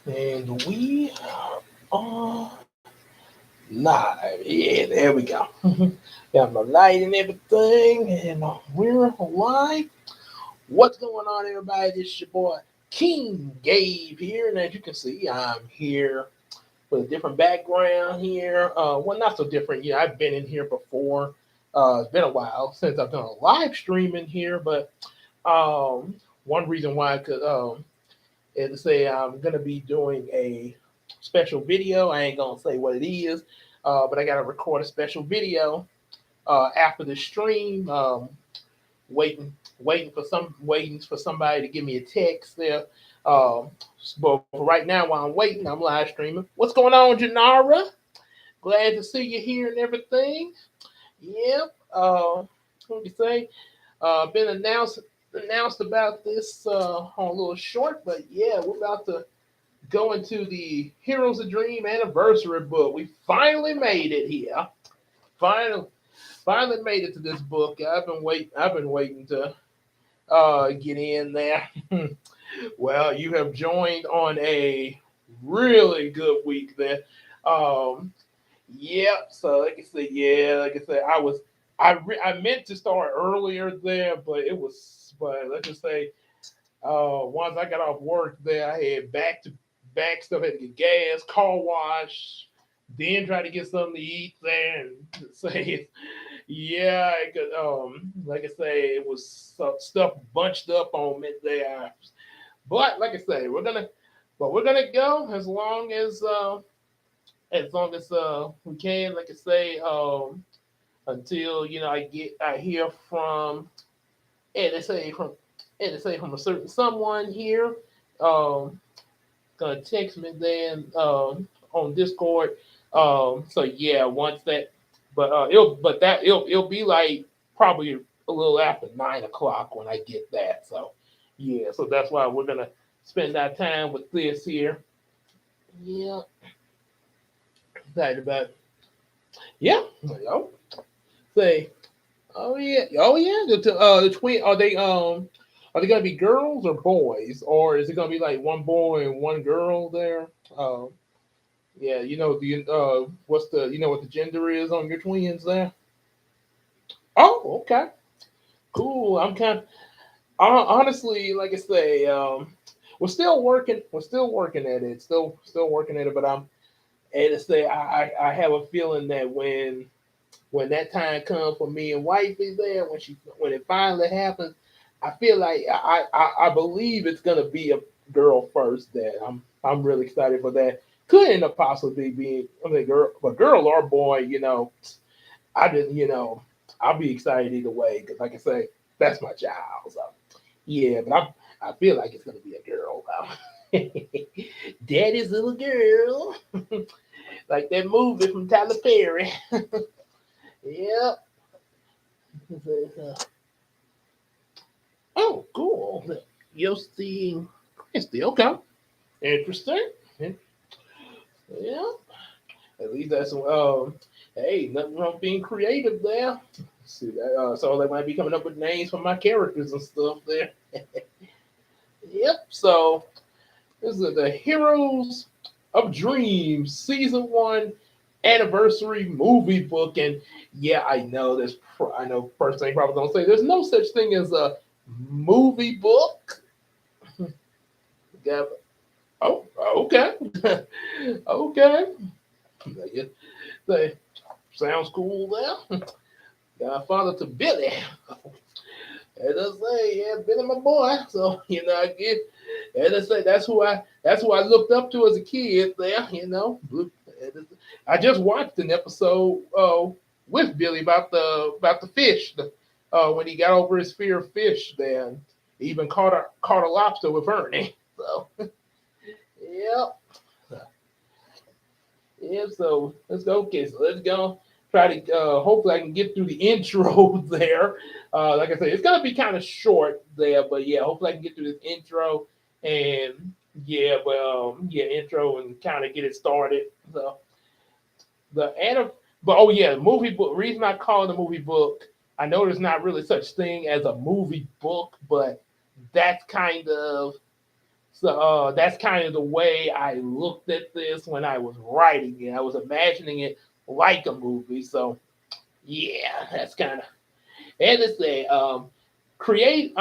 And we are live. Yeah, there we go. Got my light and everything, and we're live. What's going on, everybody? This is your boy King Gabe here, and as you can see, I'm here with a different background here. Well, not so different. Yeah, I've been in here before. It's been a while since I've done a live stream in here, but um, one reason why I could is to say I'm gonna be doing a special video. I ain't gonna say what it is, but I gotta record a special video after the stream. Waiting, waiting for somebody to give me a text there. Um, but for right now, while I'm waiting, I'm live streaming. What's going on, Janara? Glad to see you here and everything. Yep. What do you say? Been announced about this on a little short, but yeah, we're about to go into the Heroes of Dream anniversary book. We finally made it here. Finally, finally made it to this book. I've been waiting to get in there. Well, you have joined on a really good week there. Um, yep. So like I said, yeah, like I said, I meant to start earlier there, but let's just say once I got off work there, I had back to back stuff. Had to get gas, car wash, then try to get something to eat there, and say, yeah, I could, like I say, it was stuff bunched up on me there. But like I say, we're gonna go as long as we can. Like I say, until I hear from and they say from a certain someone here. Um, Gonna text me then on Discord. So yeah, once that, it'll be like probably a little after 9 o'clock when I get that. So yeah, so that's why we're gonna spend our time with this here. Yeah, excited about it. Yeah, yo, say, oh yeah. The twin are they gonna be girls or boys, or is it gonna be like one boy and one girl there? Um, Yeah, what's the what the gender is on your twins there? Oh, okay, cool. I'm kind of honestly, like I say, we're still working. We're still working at it. Still working at it. But and to say, I have a feeling that when that time comes for me and wifey there, when it finally happens, I feel like I believe it's gonna be a girl first. That I'm really excited for that. Could end up possibly being girl or boy. I didn't. I'll be excited either way because, like I say, that's my child. So yeah, but I feel like it's gonna be a girl though. Daddy's little girl, like that movie from Tyler Perry. Yep. Oh, cool. You'll see Christy. Okay. Interesting. Yeah. At least that's hey, nothing wrong with being creative there. See that so they might be coming up with names for my characters and stuff there. Yep. So this is the Heroes of Dreams season one anniversary movie book, and yeah, I know this. I know first thing probably don't say there's no such thing as a movie book. Yeah. Oh, okay, okay. I guess they sounds cool there. Godfather to Billy. As I say, yeah, Billy my boy. So I get. As I say, that's who I looked up to as a kid. There, I just watched an episode with Billy about the fish. When he got over his fear of fish, then he even caught a lobster with Ernie. So, yep. Yeah, so let's go. Okay, so let's go. Try to hopefully I can get through the intro there. Like I said, it's gonna be kind of short there, but yeah, hopefully I can get through this intro and intro and kind of get it started. So the anim- but oh yeah, the movie book. Reason I call it a movie book, I know there's not really such thing as a movie book, but that's kind of So that's kind of the way I looked at this when I was writing it. I was imagining it like a movie. So yeah, that's kind of, and to say, create,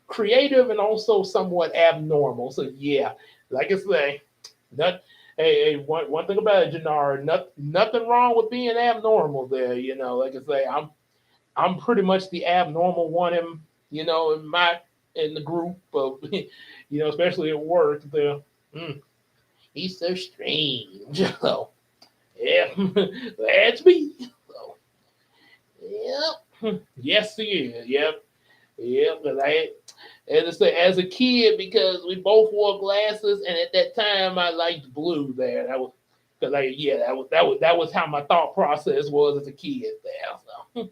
creative and also somewhat abnormal. So yeah, like I say, not. One thing about it, Janara, nothing wrong with being abnormal. There, like I say, I'm pretty much the abnormal one in the group of, especially at work. Mm, he's so strange. So yeah, that's me. So yep, yes he is. Yep, yep. Cause as I say, as a kid, because we both wore glasses, and at that time I liked blue. There, that was because yeah, that was how my thought process was as a kid. There, so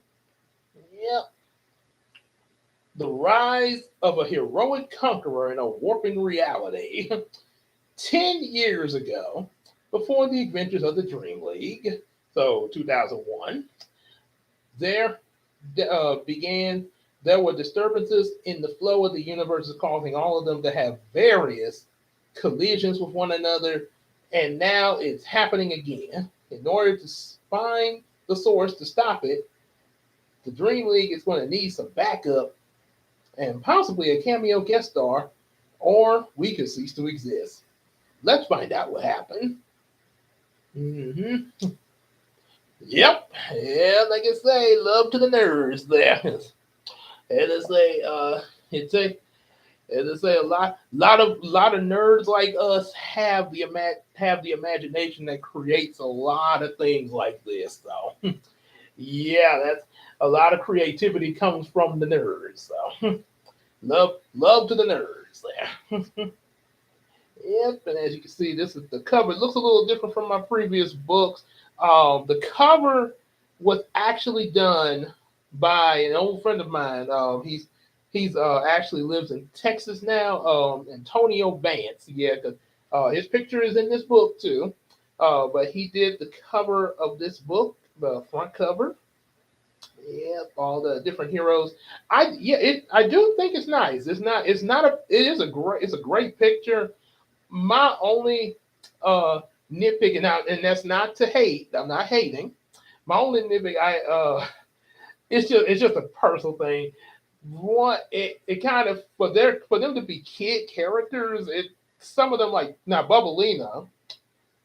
yep. The rise of a heroic conqueror in a warping reality. 10 years ago, before the adventures of the Dream League, so 2001, there began. There were disturbances in the flow of the universes, causing all of them to have various collisions with one another, and now it's happening again. In order to find the source to stop it, the Dream League is going to need some backup and possibly a cameo guest star, or we could cease to exist. Let's find out what happened. Mm-hmm. Yep. Yeah, like I say, love to the nerds there. And I say, it's a as I say, a lot of nerds like us have the imagination that creates a lot of things like this. So yeah, that's a lot of creativity comes from the nerds. So love to the nerds there. Yep, and as you can see, this is the cover. It looks a little different from my previous books. The cover was actually done by an old friend of mine. He's actually lives in Texas now. Antonio Vance. Yeah, 'cause, his picture is in this book too. But he did the cover of this book, the front cover. Yep, all the different heroes. I do think it's nice. It is a great picture. My only nitpick, and that's not to hate. I'm not hating. My only nitpick, it's just a personal thing. It kind of for them to be kid characters. Some of them, like now Bubblina,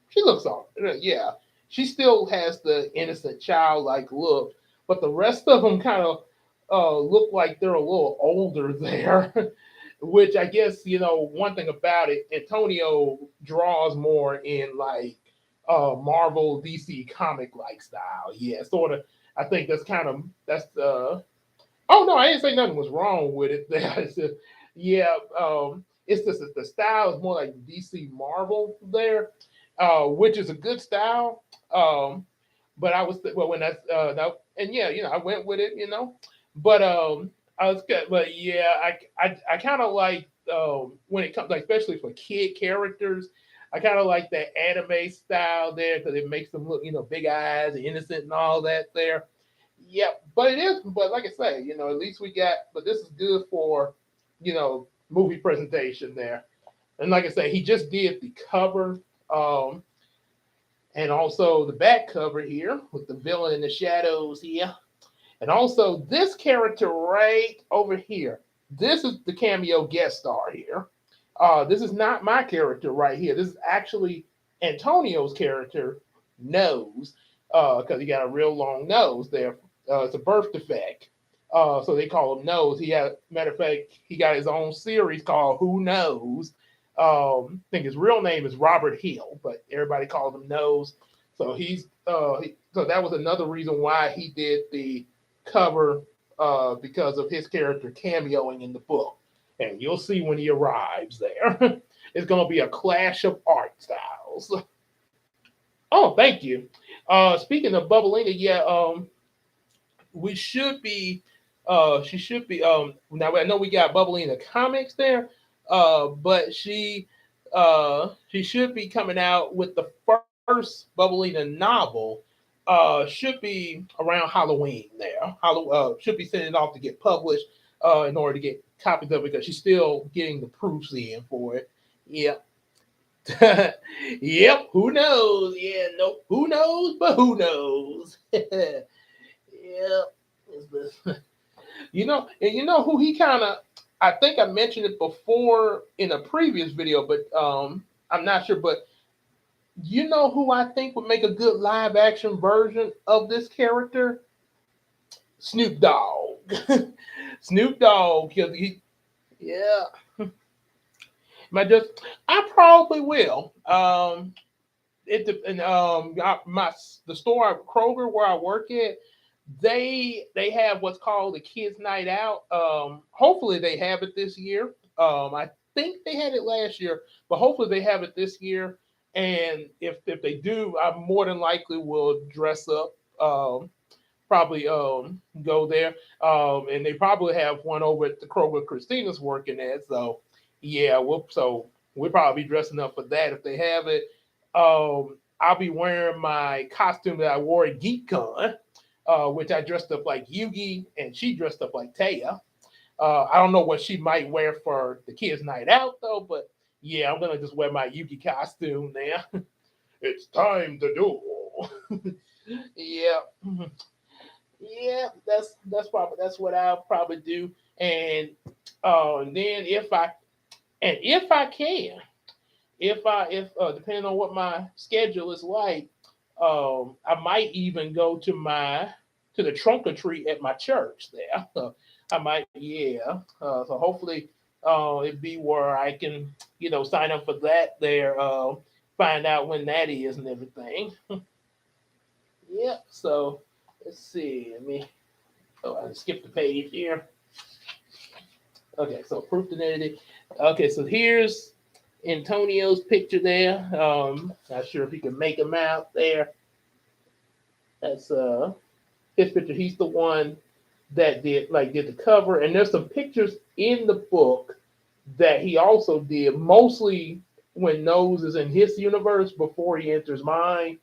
she looks all yeah. She still has the innocent childlike look, but the rest of them kind of look like they're a little older there. Which I guess one thing about it, Antonio draws more in like Marvel DC comic like style. Yeah, sort of. I think that's. Oh no, I didn't say nothing was wrong with it. Yeah, it's just that the style is more like DC Marvel there, which is a good style. But I was well when that's and yeah, I went with it, but I was good, but yeah, I kind of like when it comes like especially for kid characters, I kind of like that anime style there because it makes them look big eyes, innocent, and all that there. Yep, but it is. But like I say, at least we got. But this is good for, movie presentation there. And like I say, he just did the cover, um, and also the back cover here with the villain in the shadows here, and also this character right over here. This is the cameo guest star here. This is not my character right here. This is actually Antonio's character, Nose, because he got a real long nose there. It's a birth defect. So they call him Nose. Matter of fact, he got his own series called Who Knows. I think his real name is Robert Hill, but everybody calls him Nose. So so that was another reason why he did the cover because of his character cameoing in the book. And you'll see when he arrives there. It's going to be a clash of art styles. Oh, thank you. Speaking of Bubblina, yeah, we should be. She should be. Now I know we got Bubblina comics there, but she should be coming out with the first Bubblina novel. Should be around Halloween there. Should be sending it off to get published in order to get copies of it because she's still getting the proofs in for it. Yep. Yep. Who knows? Yeah. No. Who knows? But who knows? Yep. And you know who he kind of. I think I mentioned it before in a previous video, but I'm not sure. But you know who I think would make a good live action version of this character? Snoop Dogg. Snoop Dogg. Yeah. My just, I probably will. And my the store Kroger where I work at, they have what's called the Kids Night Out. Hopefully they have it this year. I think they had it last year, but hopefully they have it this year. And if they do, I more than likely will dress up. Probably go there. And they probably have one over at the Kroger Christina's working at. So yeah, we'll probably be dressing up for that if they have it. I'll be wearing my costume that I wore at GeekCon, which I dressed up like Yugi and she dressed up like Taya. I don't know what she might wear for the kids' night out though, but yeah, I'm gonna just wear my Yugi costume there. It's time to do. Yeah. Yeah, that's what I'll probably do. And then if I can, if depending on what my schedule is like, I might even go to the trunk or treat at my church there. I might, yeah. So hopefully, it'd be where I can, sign up for that there. Find out when that is and everything. Yeah. So let's see. Let me. Oh, I skipped the page here. Okay, so proof identity. Okay, so here's Antonio's picture there. Not sure if you can make him out there. That's his picture. He's the one that did the cover, and there's some pictures in the book that he also did, mostly when Nose is in his universe before he enters mine.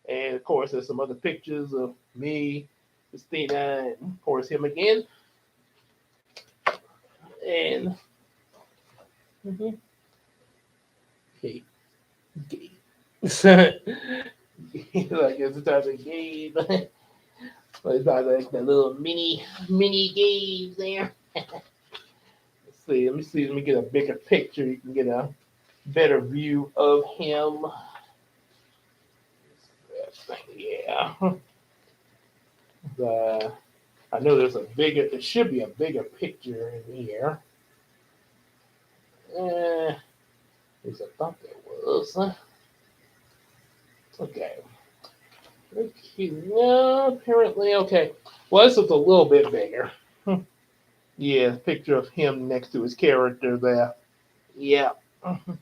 And of course, there's some other pictures of me, Christina, and of course him again. And mhm, okay, okay. Like it's a type of game. It's like that little mini games there. Let's see. Let me see. Let me get a bigger picture. You can get a better view of him. Yeah. The I know there's a bigger. There should be a bigger picture in here. At least I thought there was. Okay. Okay. No, apparently okay. Well, this is a little bit bigger. Yeah, picture of him next to his character there. Yeah. And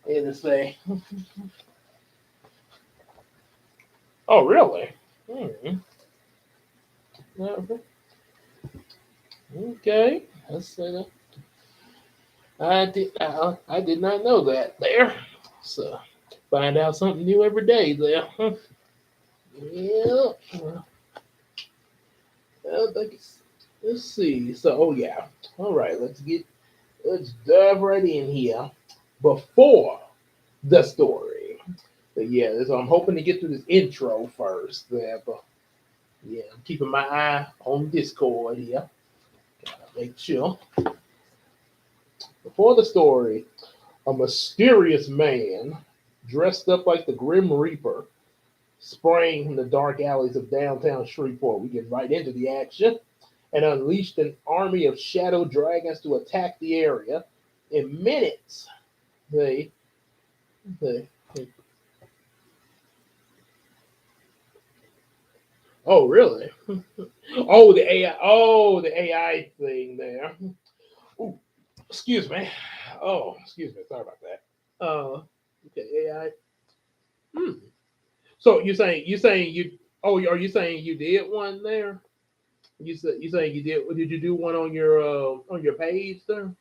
to say, oh really? Hmm. Okay. Let's say that. I did not know that there. So find out something new every day there. Yeah. Let's see. So oh yeah. All right. Let's dive right in here before the story. But yeah, so I'm hoping to get through this intro first. There, but yeah, I'm keeping my eye on Discord here. Gotta make sure. Before the story, a mysterious man dressed up like the Grim Reaper sprang from the dark alleys of downtown Shreveport. We get right into the action and unleashed an army of shadow dragons to attack the area. In minutes, they, they, they oh really? Oh the AI. Oh the AI thing there. Ooh, excuse me. Oh, excuse me. Sorry about that. Okay, AI. Hmm. So you saying you? Oh, are you saying you did one there? You saying you did? Did you do one on your page there?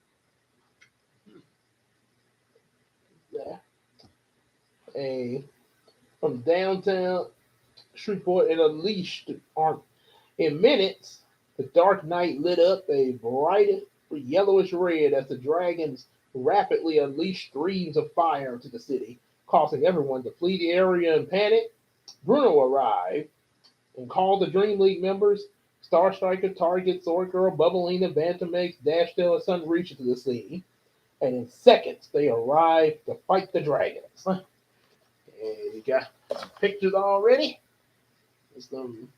Yeah. A from downtown Shreveport and unleashed on in minutes. The dark night lit up a bright yellowish red as the dragons rapidly unleashed streams of fire into the city, causing everyone to flee the area in panic. Bruno arrived and called the Dream League members. Star Striker, Target, Sword Girl, Bubblina, Bantamax, Dashtail, and Sun reached to the scene, and in seconds they arrived to fight the dragons. And you got pictures already. Some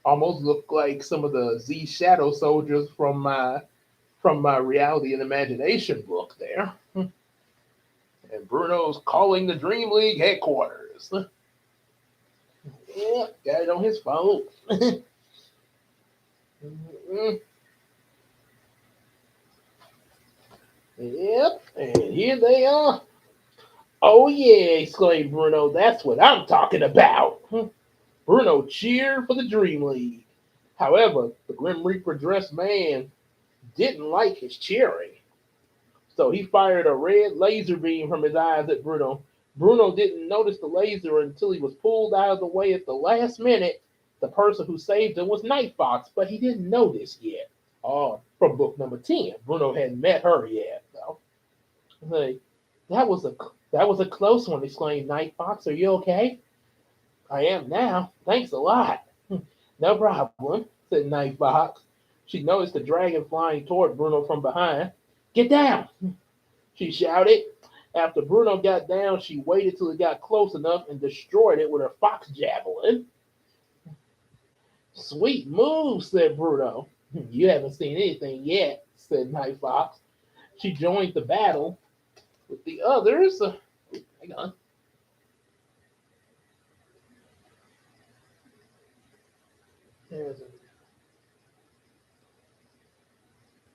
almost look like some of the Z Shadow soldiers from my reality and imagination book there. And Bruno's calling the Dream League headquarters. Yeah, got it on his phone. Yep, and here they are. Oh yeah, exclaimed Bruno. That's what I'm talking about. Bruno cheered for the Dream League. However, the Grim Reaper dressed man didn't like his cheering. So he fired a red laser beam from his eyes at Bruno. Bruno didn't notice the laser until he was pulled out of the way at the last minute. The person who saved him was Nightfox, but he didn't know this yet. Oh, from book number 10. Bruno hadn't met her yet, though. Like, that was a that was a close one, exclaimed Nightfox. Are you okay? I am now. Thanks a lot. No problem, said Nightfox. She noticed the dragon flying toward Bruno from behind. Get down, she shouted. After Bruno got down, she waited till it got close enough and destroyed it with her fox javelin. Sweet move, said Bruno. You haven't seen anything yet, said Night Fox. She joined the battle with the others. Hang on. There's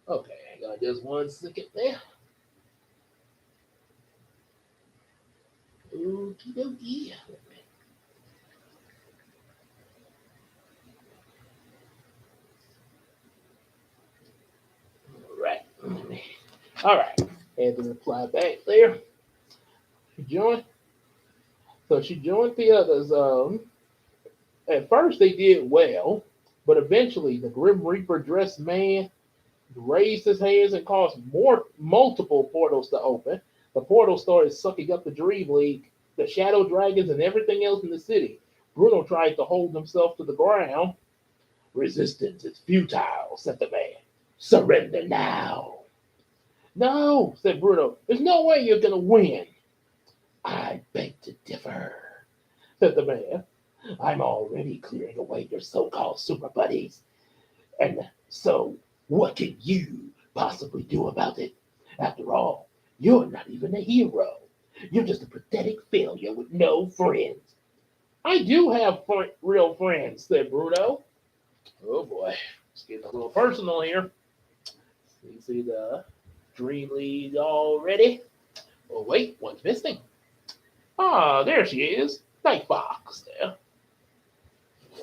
okay, hang on just one second there. Okie dokie. All right. All right. Had to reply back there. She joined. So she joined the others. At first they did well, but eventually the Grim Reaper dressed man raised his hands and caused multiple portals to open. The portal started sucking up the Dream League, the Shadow Dragons, and everything else in the city. Bruno tried to hold himself to the ground. Resistance is futile, said the man. Surrender now. No, said Bruno. There's no way you're going to win. I beg to differ, said the man. I'm already clearing away your so-called super buddies. And so, what can you possibly do about it? After all, you're not even a hero. You're just a pathetic failure with no friends. I do have real friends, said Bruno. Oh boy, it's getting a little personal here. You see the Dream League already? Oh wait, one's missing. Ah, there she is. Night Fox there.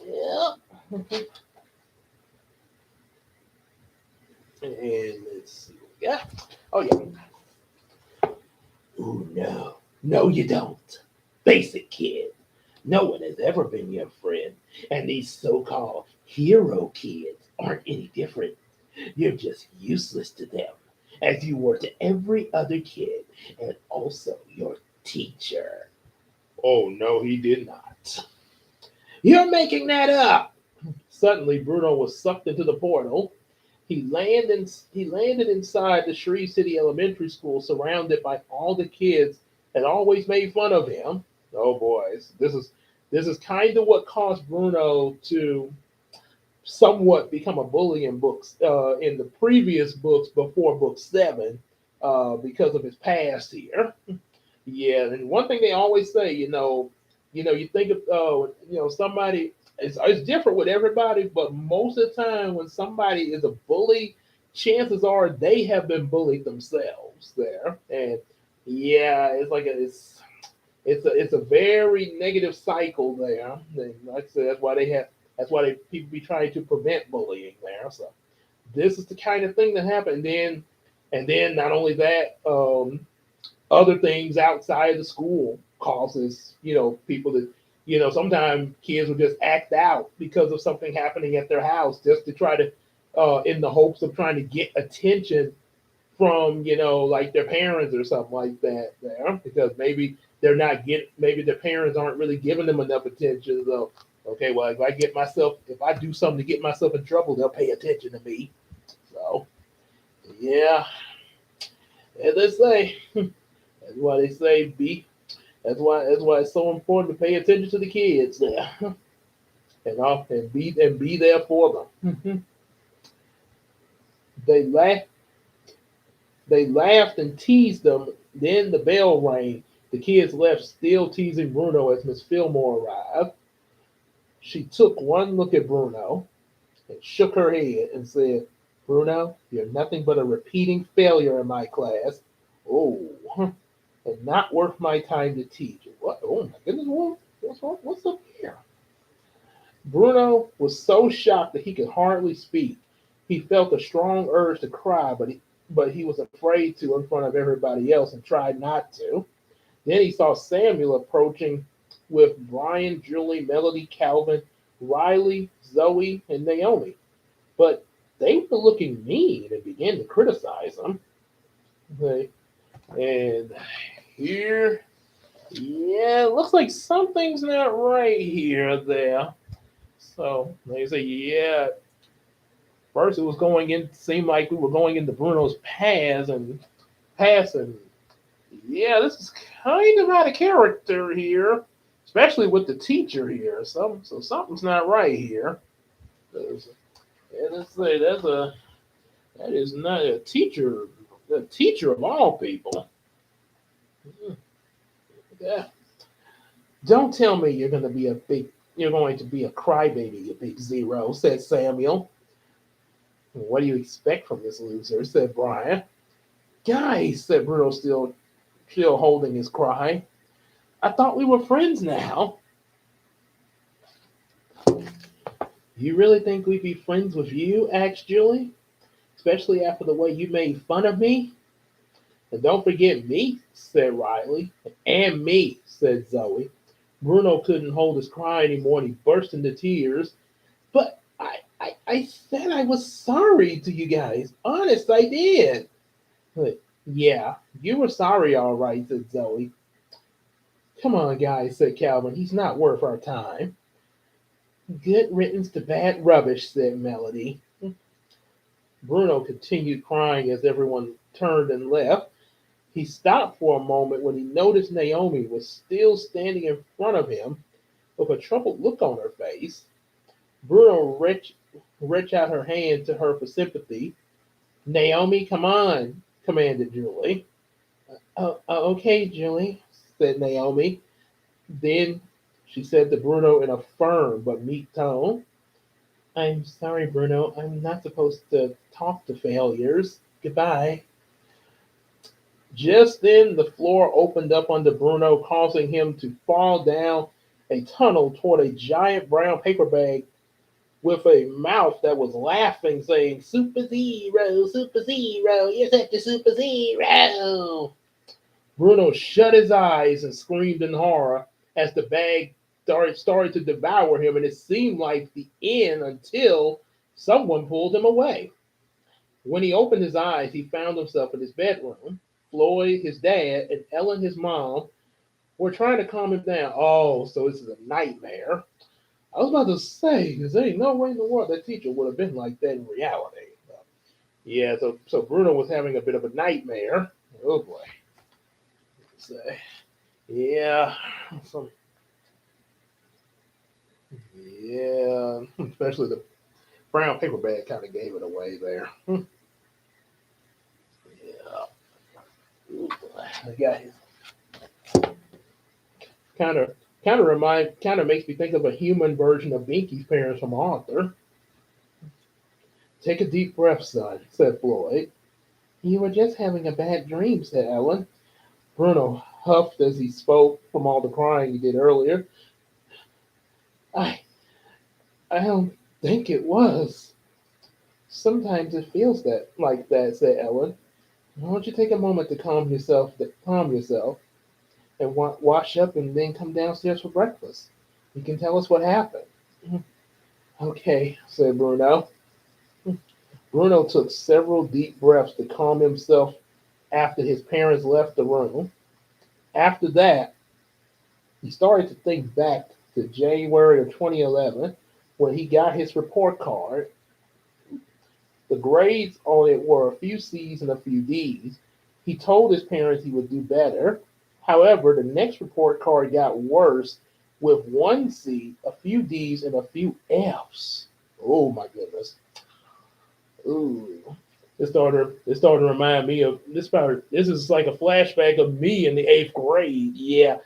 Yeah. And let's see what we got. Oh, yeah. Oh, no. No, you don't. Face it, kid. No one has ever been your friend. And these so called hero kids aren't any different. You're just useless to them, as you were to every other kid, and also your teacher. Oh, no, he did not. You're making that up. Suddenly, Bruno was sucked into the portal. He landed inside the Shree City Elementary School, surrounded by all the kids that always made fun of him. Oh boys, this is kind of what caused Bruno to somewhat become a bully in books in the previous books before book 7 because of his past here. Yeah, and one thing they always say, you think of somebody. It's different with everybody, but most of the time when somebody is a bully, chances are they have been bullied themselves there, and yeah, it's a very negative cycle there. And like I said, that's why people be trying to prevent bullying there. So this is the kind of thing that happened. And then not only that, other things outside of the school causes people to sometimes kids will just act out because of something happening at their house just to try to in the hopes of trying to get attention from like their parents or something like that there, because maybe their parents aren't really giving them enough attention. So okay, well, if I do something to get myself in trouble, they'll pay attention to me. So yeah, as they say, that's why they say be. That's why it's so important to pay attention to the kids there, and be there for them. They laugh They laughed and teased them. Then the bell rang. The kids left, still teasing Bruno as Miss Fillmore arrived. She took one look at Bruno and shook her head and said, Bruno, you're nothing but a repeating failure in my class. Oh, and not worth my time to teach. What? Oh my goodness, what's up here? Bruno was so shocked that he could hardly speak. He felt a strong urge to cry, but he was afraid to in front of everybody else and tried not to. Then he saw Samuel approaching with Brian, Julie, Melody, Calvin, Riley, Zoe, and Naomi. But they were looking mean and began to criticize him. Okay. And here, yeah, it looks like something's not right here, there. So they say, yeah, first it was going in, seemed like we were going into Bruno's past, and yeah, this is kind of out of character here, especially with the teacher here. So something's not right here. Yeah, let's say that is not a teacher of all people. Yeah. Don't tell me you're going to be a crybaby, you big zero, said Samuel. What do you expect from this loser? Said Brian. Guys, said Bruno, still holding his cry. I thought we were friends now. You really think we'd be friends with you? Asked Julie. Especially after the way you made fun of me? And don't forget me, said Riley. And me, said Zoe. Bruno couldn't hold his cry anymore and he burst into tears. But I said I was sorry to you guys. Honest, I did. But, yeah, you were sorry, all right, said Zoe. Come on, guys, said Calvin. He's not worth our time. Good riddance to bad rubbish, said Melody. Bruno continued crying as everyone turned and left. He stopped for a moment when he noticed Naomi was still standing in front of him with a troubled look on her face. Bruno reached out her hand to her for sympathy. Naomi, come on, commanded Julie. Okay, Julie, said Naomi. Then she said to Bruno in a firm but meek tone, I'm sorry, Bruno. I'm not supposed to talk to failures. Goodbye. Just then, the floor opened up under Bruno, causing him to fall down a tunnel toward a giant brown paper bag with a mouth that was laughing, saying, Super Zero, you're such a Super Zero. Bruno shut his eyes and screamed in horror as the bag started to devour him, and it seemed like the end until someone pulled him away. When he opened his eyes, he found himself in his bedroom. Floyd, his dad, and Ellen, his mom, were trying to calm him down. Oh, so this is a nightmare. I was about to say, because there ain't no way in the world that teacher would have been like that in reality. Yeah, so Bruno was having a bit of a nightmare. Oh boy. So, yeah. So, yeah. Especially the brown paper bag kind of gave it away there. Yeah. Oh boy. The guy kind of makes me think of a human version of Binky's parents from Arthur. Take a deep breath, son, said Floyd. You were just having a bad dream, said Ellen. Bruno huffed as he spoke from all the crying he did earlier. I I don't think it was. Sometimes it feels like that, said Ellen. Why don't you take a moment to calm yourself and wash up and then come downstairs for breakfast. You can tell us what happened. Okay, said Bruno. Bruno took several deep breaths to calm himself after his parents left the room. After that, he started to think back to January of 2011 when he got his report card. The grades on it were a few C's and a few D's. He told his parents he would do better. However, the next report card got worse with one C, a few D's, and a few F's. Oh my goodness. Ooh. It started to remind me of this part. This is like a flashback of me in the eighth grade. Yeah.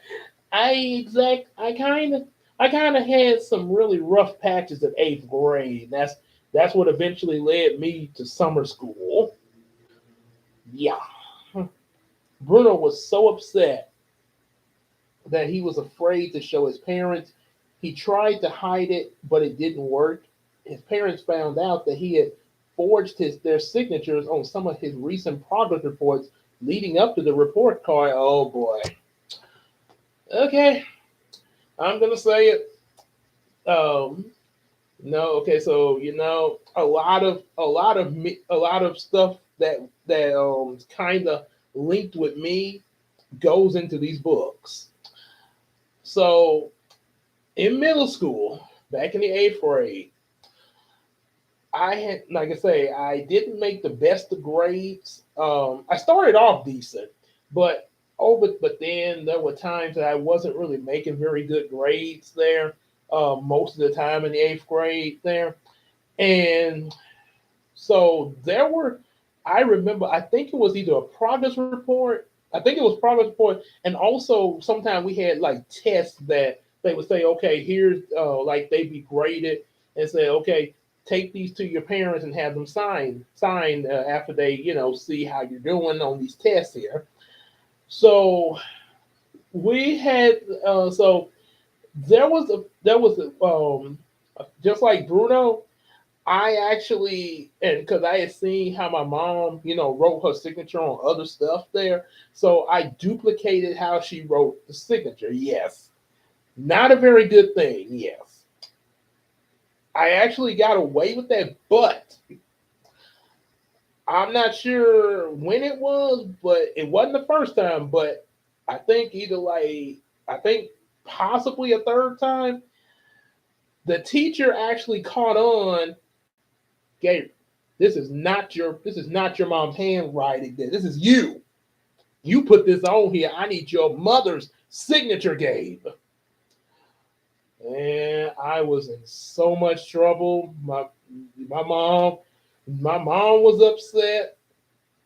I kind of had some really rough patches in eighth grade. That's what eventually led me to summer school. Yeah. Bruno was so upset that he was afraid to show his parents. He tried to hide it, but it didn't work. His parents found out that he had forged their signatures on some of his recent progress reports leading up to the report card. Oh boy. Okay, I'm gonna say it. Um, no, okay, so a lot of stuff that kind of linked with me goes into these books. So in middle school, back in the eighth grade, I had, like I say, I didn't make the best of grades. I started off decent, but but then there were times that I wasn't really making very good grades there. Most of the time in the eighth grade there, and so there were. I remember. I think it was either a progress report. I think it was progress report, and also sometimes we had like tests that they would say, okay, here's like they'd be graded and say, okay, take these to your parents and have them sign after they see how you're doing on these tests here. So we had so there was a just like Bruno. I actually, and because I had seen how my mom, wrote her signature on other stuff there, so I duplicated how she wrote the signature. Yes, not a very good thing. Yes, I actually got away with that, but I'm not sure when it was, but it wasn't the first time. But I think I think possibly a third time, the teacher actually caught on. Gabe, this is not your mom's handwriting. This is you. You put this on here. I need your mother's signature, Gabe. And I was in so much trouble. My mom, my mom was upset.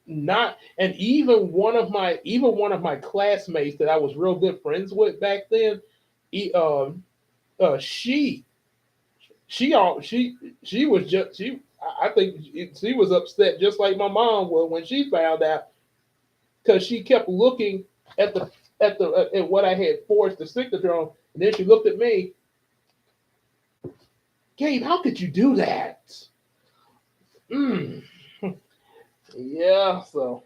Not and even one of my classmates that I was real good friends with back then. He, she she was just she. I think she was upset just like my mom was when she found out because she kept looking at the at what I had forged the signature on, and then she looked at me, Gabe, how could you do that? Mm. Yeah, so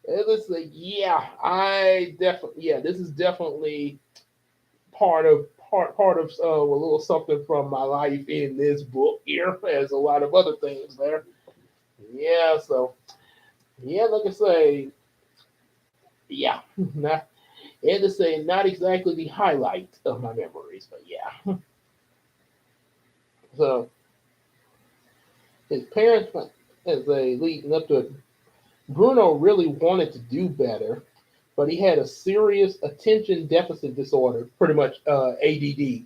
let's say, yeah, I definitely, yeah, this is definitely part of a little something from my life in this book here, as a lot of other things there. Yeah, so yeah, like I say, yeah, not and to say not exactly the highlight of my memories, but yeah. So his parents, as they leading up to it, Bruno really wanted to do better, but he had a serious attention deficit disorder, pretty much ADD,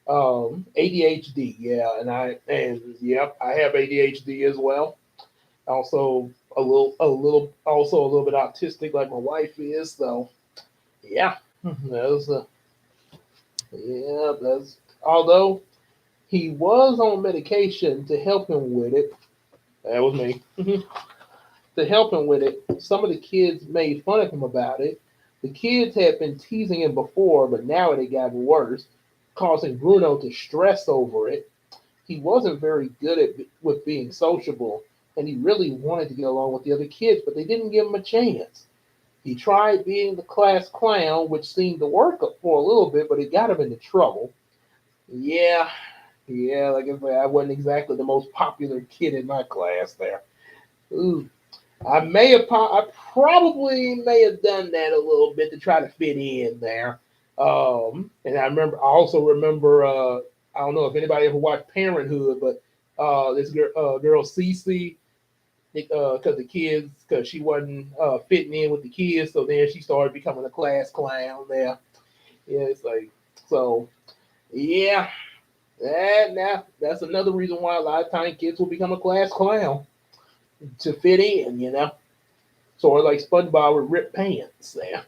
ADHD. Yeah, and yep, I have ADHD as well. Also also a little bit autistic, like my wife is. So yeah, that was yeah. That's although he was on medication to help him with it. That was me. To help him with it, some of the kids made fun of him about it. The kids had been teasing him before, but now it had gotten worse, causing Bruno to stress over it. He wasn't very good with being sociable, and he really wanted to get along with the other kids, but they didn't give him a chance. He tried being the class clown, which seemed to work for a little bit, but it got him into trouble. Yeah, Yeah, like if I wasn't exactly the most popular kid in my class there. Ooh. I probably may have done that a little bit to try to fit in there. And I also remember, I don't know if anybody ever watched Parenthood, but this girl Cece, because because she wasn't fitting in with the kids, so then she started becoming a class clown there. Yeah, it's like so. Yeah, that's another reason why a lot of times kids will become a class clown to fit in. Sort of like SpongeBob with ripped pants there.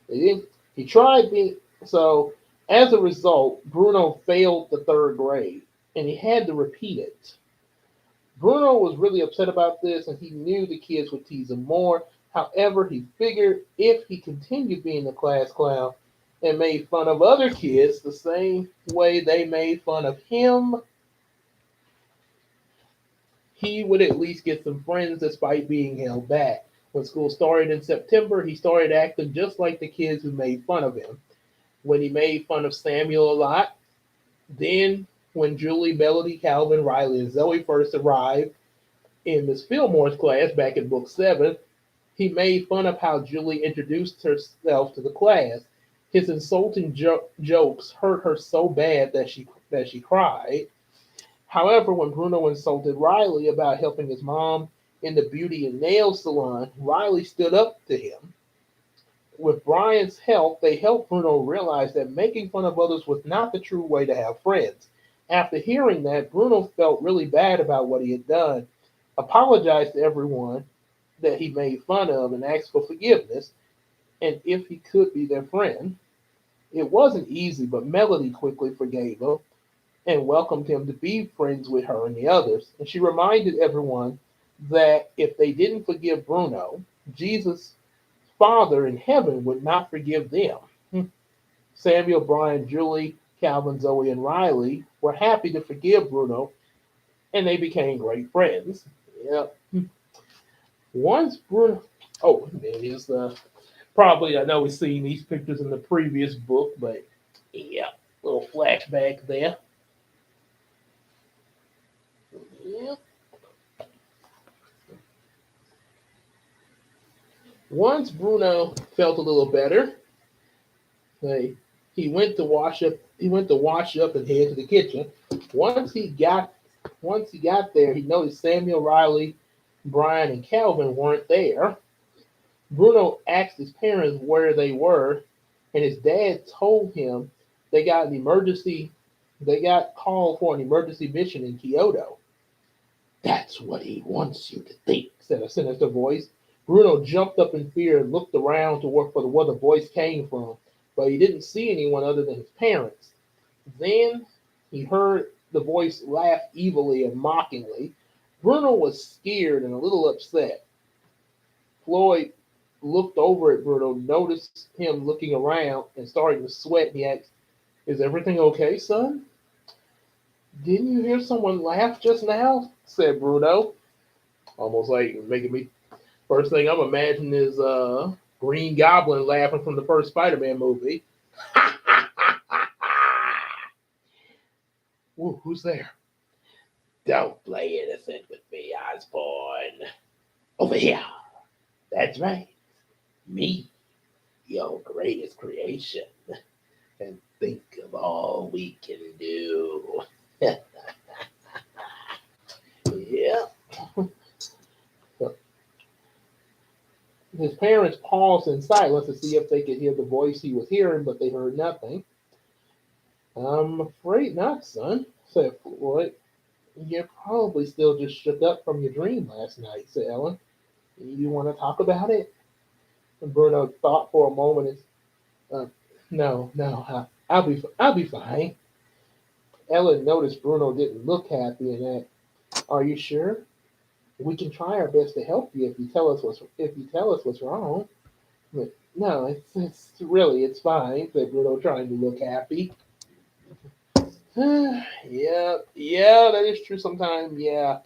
He, he tried being so. As a result, Bruno failed the third grade, and he had to repeat it. Bruno was really upset about this, and he knew the kids would tease him more. However, he figured if he continued being the class clown and made fun of other kids the same way they made fun of him, he would at least get some friends despite being held back. When school started in September, he started acting just like the kids who made fun of him. When he made fun of Samuel a lot, then when Julie, Melody, Calvin, Riley, and Zoe first arrived in Miss Fillmore's class back in book 7, he made fun of how Julie introduced herself to the class. His insulting jokes hurt her so bad that she cried. However, when Bruno insulted Riley about helping his mom in the beauty and nail salon, Riley stood up to him. With Brian's help, they helped Bruno realize that making fun of others was not the true way to have friends. After hearing that, Bruno felt really bad about what he had done, apologized to everyone that he made fun of, and asked for forgiveness, and if he could be their friend. It wasn't easy, but Melody quickly forgave him and welcomed him to be friends with her and the others. And she reminded everyone that if they didn't forgive Bruno, Jesus' Father in heaven would not forgive them. Samuel, Brian, Julie, Calvin, Zoe, and Riley were happy to forgive Bruno, and they became great friends. Yep. Once Bruno, oh, there is probably I know we've seen these pictures in the previous book, but yeah, little flashback there. Yeah. Once Bruno felt a little better, Hey, he went to wash up. He went to wash up and head to the kitchen. Once he got once he got there, he noticed Samuel, Riley, Brian, and Calvin weren't there. Bruno asked his parents where they were, and his dad told him they got an emergency. They got called for an emergency mission in Kyoto. That's what he wants you to think," said a sinister voice. Bruno jumped up in fear and looked around to where the voice came from, but he didn't see anyone other than his parents. Then he heard the voice laugh evilly and mockingly. Bruno was scared and a little upset. Floyd looked over at Bruno, noticed him looking around and starting to sweat. He asked, "Is everything okay, son?" "Didn't you hear someone laugh just now?" said Bruno, almost like making me. First thing I'm imagining is Green Goblin laughing from the first Spider-Man movie. Ooh, who's there? "Don't play innocent with me, Osborne. Over here. That's right. Me, your greatest creation. And think of all we can do." Yeah. His parents paused in silence to see if they could hear the voice he was hearing, but they heard nothing. "I'm afraid not, son," said Floyd. "You're probably still just shook up from your dream last night," said Ellen. "You want to talk about it?" And Bruno thought for a moment. Uh, "No, no, I'll be fine." Ellen noticed Bruno didn't look happy and asked, "Are you sure? We can try our best to help you if you tell us what's wrong." But, "No, it's fine," said Bruno, trying to look happy. Yeah, yeah, that is true. Sometimes, yeah,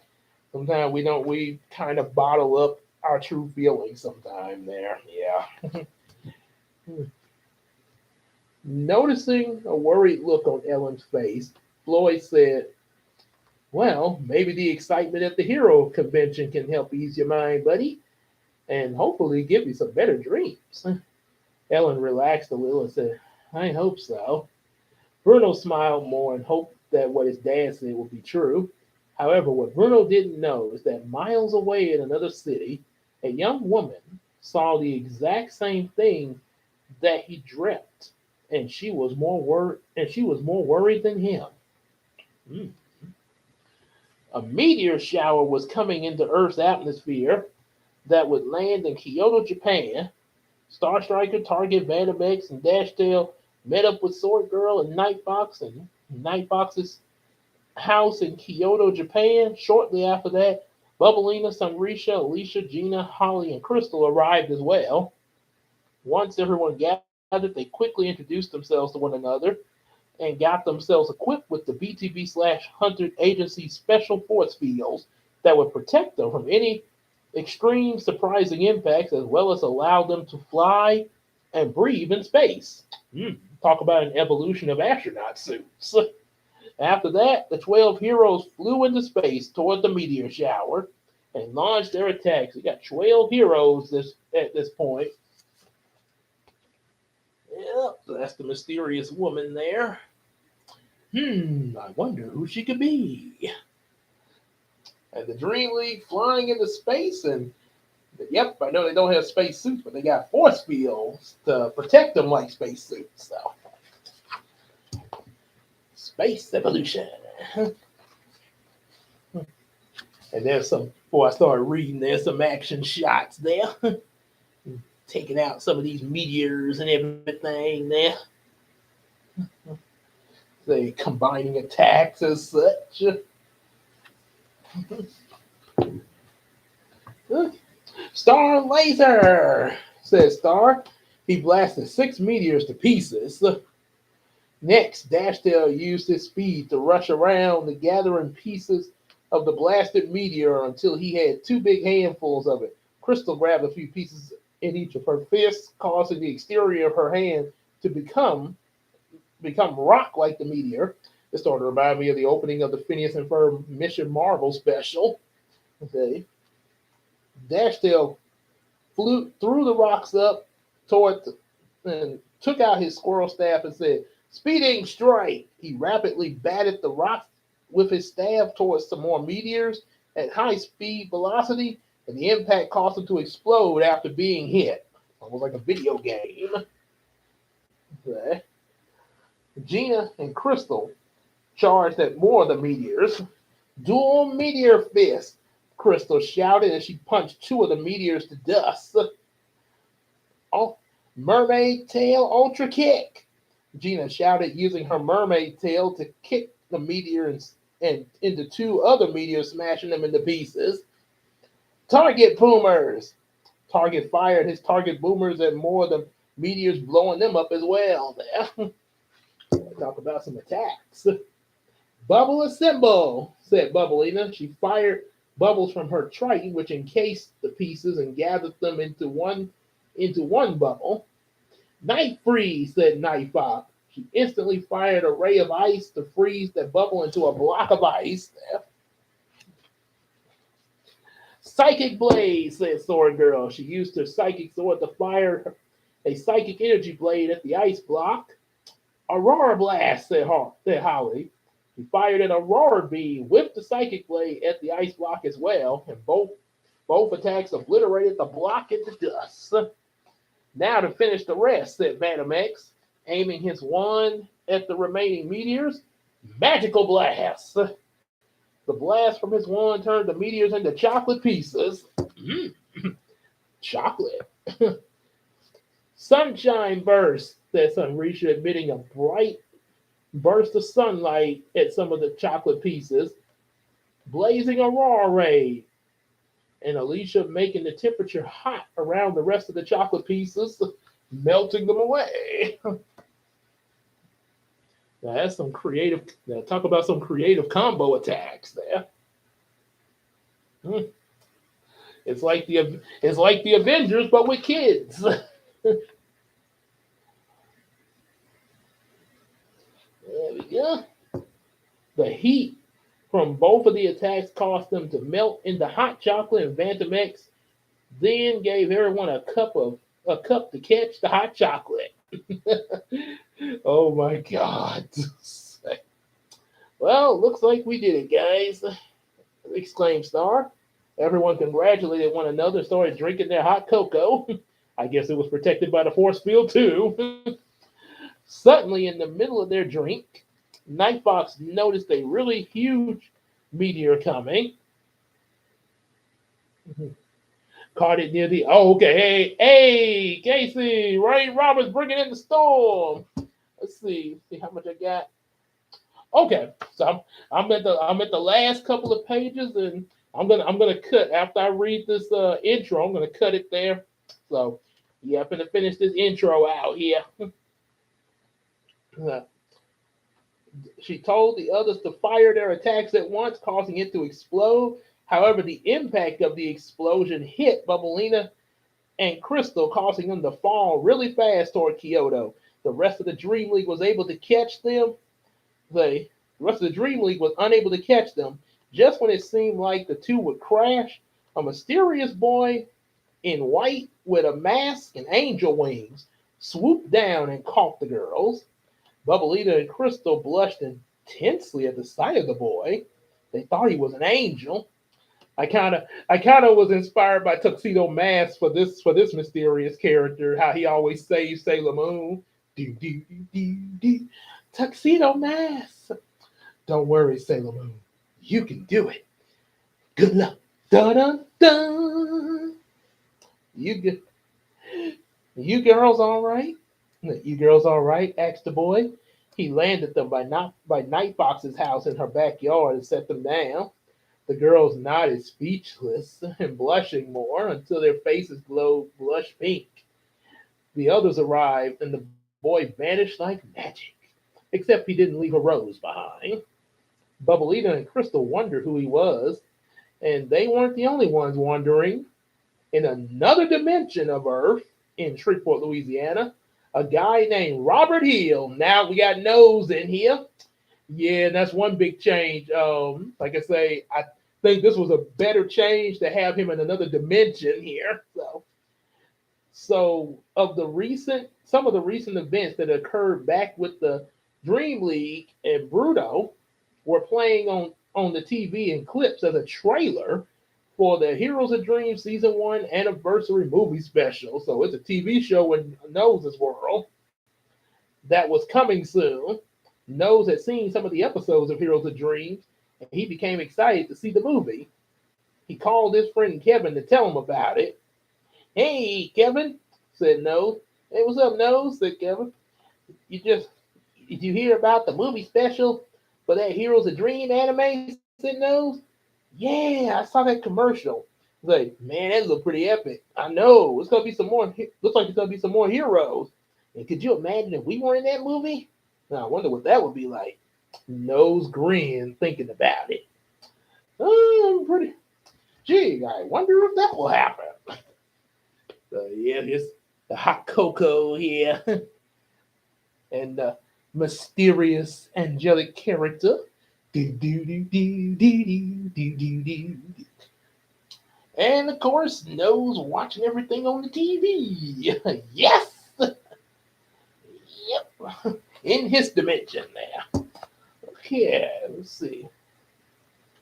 sometimes we kind of bottle up our true feelings. Sometime there, yeah. Noticing a worried look on Ellen's face, Floyd said, "Well, maybe the excitement at the hero convention can help ease your mind, buddy, and hopefully give you some better dreams." Ellen relaxed a little and said, "I hope so." Bruno smiled more and hoped that what his dad said would be true. However, what Bruno didn't know is that miles away in another city, a young woman saw the exact same thing that he dreamt, and she was more worried than him. Mm. A meteor shower was coming into Earth's atmosphere that would land in Kyoto, Japan. Star Striker, Target, Phantom X, and Dashtail met up with Sword Girl and Nightfox and Nightfox's house in Kyoto, Japan. Shortly after that, Bubbleina, Sunrisha, Alicia, Gina, Holly, and Crystal arrived as well. Once everyone gathered, they quickly introduced themselves to one another and got themselves equipped with the BTB/Hunter Agency special force fields that would protect them from any extreme surprising impacts as well as allow them to fly and breathe in space. Talk about an evolution of astronaut suits. After that, the 12 heroes flew into space toward the meteor shower and launched their attacks. We got 12 heroes at this point. Yep, so that's the mysterious woman there. I wonder who she could be. And the Dream League flying into space, and yep, I know they don't have space suits, but they got force fields to protect them like space suits. So, space evolution. And there's some, before I started reading, there's some action shots there. Taking out some of these meteors and everything there. They combining attacks as such. Star laser, says Star. He blasted 6 meteors to pieces. Next, Dashtail used his speed to rush around the gathering pieces of the blasted meteor until he had 2 big handfuls of it. Crystal grabbed a few pieces in each of her fists, causing the exterior of her hand to become rock like the meteor. This sort of reminded me of the opening of the Phineas and Ferb Mission Marvel special. Okay. Dashtail threw the rocks up toward and took out his squirrel staff and said, "Speeding straight." He rapidly batted the rocks with his staff towards some more meteors at high speed velocity, and the impact caused them to explode after being hit. Almost like a video game. Okay. Gina and Crystal charged at more of the meteors. "Dual meteor fist," Crystal shouted as she punched 2 of the meteors to dust. "Oh, mermaid tail ultra kick," Gina shouted, using her mermaid tail to kick the meteor and into 2 other meteors, smashing them into pieces. "Target boomers." Target fired his target boomers at more of the meteors, blowing them up as well. Talk about some attacks. "Bubble assemble," said Bubbleina. She fired bubbles from her Triton, which encased the pieces and gathered them into one bubble. "Night freeze," said Nightfox. She instantly fired a ray of ice to freeze that bubble into a block of ice. "Psychic blade," said Sword Girl. She used her psychic sword to fire a psychic energy blade at the ice block. "Aurora blast," said Holly. He fired an aurora beam with the psychic blade at the ice block as well, and both attacks obliterated the block into dust. "Now to finish the rest," said Phantom X, aiming his wand at the remaining meteors. "Magical blast." The blast from his wand turned the meteors into chocolate pieces. Chocolate. "Sunshine burst," said Sunrisha, emitting a bright burst of sunlight at some of the chocolate pieces. "Blazing aurora ray," and Alicia making the temperature hot around the rest of the chocolate pieces, melting them away. Now that's some creative. Now talk about some creative combo attacks there. It's like the Avengers, but with kids. Bubblina. The heat from both of the attacks caused them to melt into hot chocolate, and Vantamex then gave everyone a cup to catch the hot chocolate. Oh my God. Well, looks like we did it, guys, exclaimed Star. Everyone congratulated one another and started drinking their hot cocoa. I guess it was protected by the force field, too. Suddenly, in the middle of their drink, Nightbox noticed a really huge meteor coming. Caught it near the. Oh, okay. Hey, Casey, Ray Roberts bringing in the storm. Let's see how much I got. Okay, so I'm at the last couple of pages, and I'm gonna cut after I read this intro. I'm gonna cut it there. So yeah, I'm gonna finish this intro out here. She told the others to fire their attacks at once, causing it to explode. However, the impact of the explosion hit Bubblina and Crystal, causing them to fall really fast toward Kyoto. The rest of the Dream League was able to catch them. The rest of the Dream League was unable to catch them. Just when it seemed like the two would crash, a mysterious boy in white with a mask and angel wings swooped down and caught the girls. Bubblita and Crystal blushed intensely at the sight of the boy. They thought he was an angel. I kinda was inspired by Tuxedo Mask for this mysterious character, how he always saves Sailor Moon. Do do do do do. Tuxedo Mask. Don't worry, Sailor Moon. You can do it. Good luck. Dun dun dun. You you girls all right? You girls all right? Asked the boy. He landed them by Nightbox's house in her backyard and set them down. The girls nodded, speechless and blushing more until their faces glowed blush pink. The others arrived, and the boy vanished like magic, except he didn't leave a rose behind. Bubblita and Crystal wondered who he was, and they weren't the only ones wondering. In another dimension of Earth, in Shreveport, Louisiana, a guy named Robert Hill. Now we got Nose in here. Yeah, and that's one big change. Like I say, I think this was a better change to have him in another dimension here. So some of the recent events that occurred back with the Dream League and Bruto were playing on the TV in clips as a trailer for the Heroes of Dream Season 1 anniversary movie special. So it's a TV show in Nose's world that was coming soon. Nose had seen some of the episodes of Heroes of Dreams, and he became excited to see the movie. He called his friend Kevin to tell him about it. Hey, Kevin, said Nose. Hey, what's up, Nose? Said Kevin. Did you hear about the movie special for that Heroes of Dream anime? Said Nose. Yeah, I saw that commercial. Like, man, that looked pretty epic. I know. It's gonna be some more. Looks like it's gonna be some more heroes. And could you imagine if we were in that movie? Now, I wonder what that would be like. Nose grin thinking about it. I'm pretty. Gee, I wonder if that will happen. Yeah, here's the hot cocoa here, and the mysterious angelic character. Do, do, do, do, do, do, do, do. And of course, Nose watching everything on the TV. Yes! Yep. In his dimension there. Okay, let's see.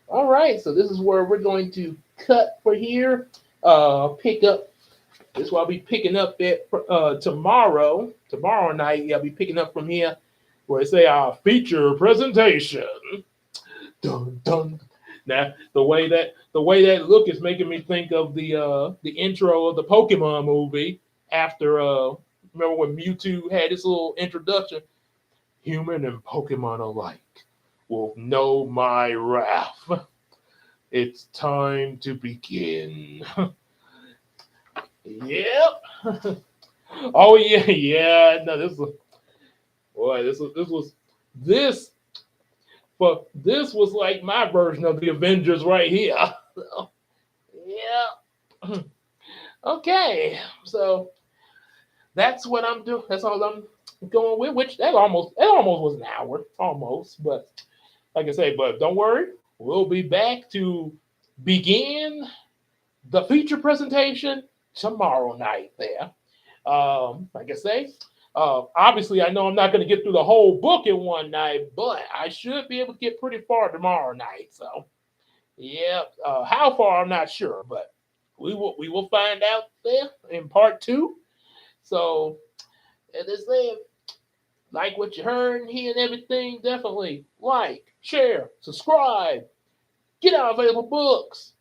All right, so this is where we're going to cut for here. Pick up. This is what I'll be picking up at tomorrow. Tomorrow night, I'll be picking up from here where it say our feature presentation. Dun dun. Now the way that look is making me think of the intro of the Pokemon movie after remember when Mewtwo had his little introduction. Human and Pokemon alike will know my wrath. It's time to begin. Yep. Oh yeah. No, this was boy. This was like my version of the Avengers right here. So, yeah. Okay. So that's what I'm doing. That's all I'm going with, which that almost was an hour, almost. But like I say, but don't worry, we'll be back to begin the feature presentation tomorrow night. There, like I say, obviously I know I'm not going to get through the whole book in one night, but I should be able to get pretty far tomorrow night. So yeah, how far I'm not sure, but we will find out there in part two. So as I said, like what you heard and hear and everything, definitely like, share, subscribe, get our available books,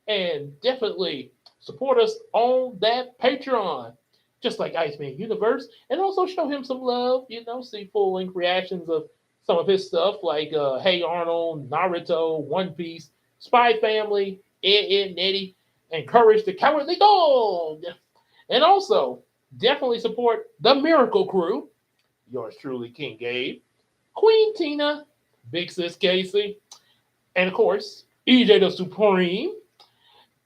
and definitely support us on that Patreon. Just like Iceman Universe, and also show him some love. See full length reactions of some of his stuff, like Hey Arnold, Naruto, One Piece, Spy Family, Ed, Nettie, and Courage the Cowardly Dog. And also, definitely support the Miracle Crew. Yours truly, King Gabe, Queen Tina, Big Sis Casey, and of course, EJ the Supreme.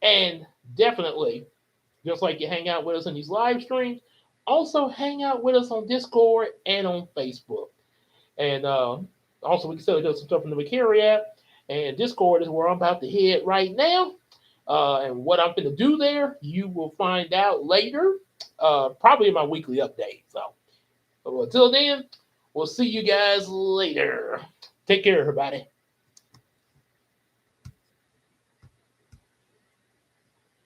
And definitely, just like you hang out with us in these live streams, also hang out with us on Discord and on Facebook. And also, we can still do some stuff in the Vicari app. And Discord is where I'm about to head right now. And what I'm going to do there, you will find out later, probably in my weekly update. So, but until then, we'll see you guys later. Take care, everybody.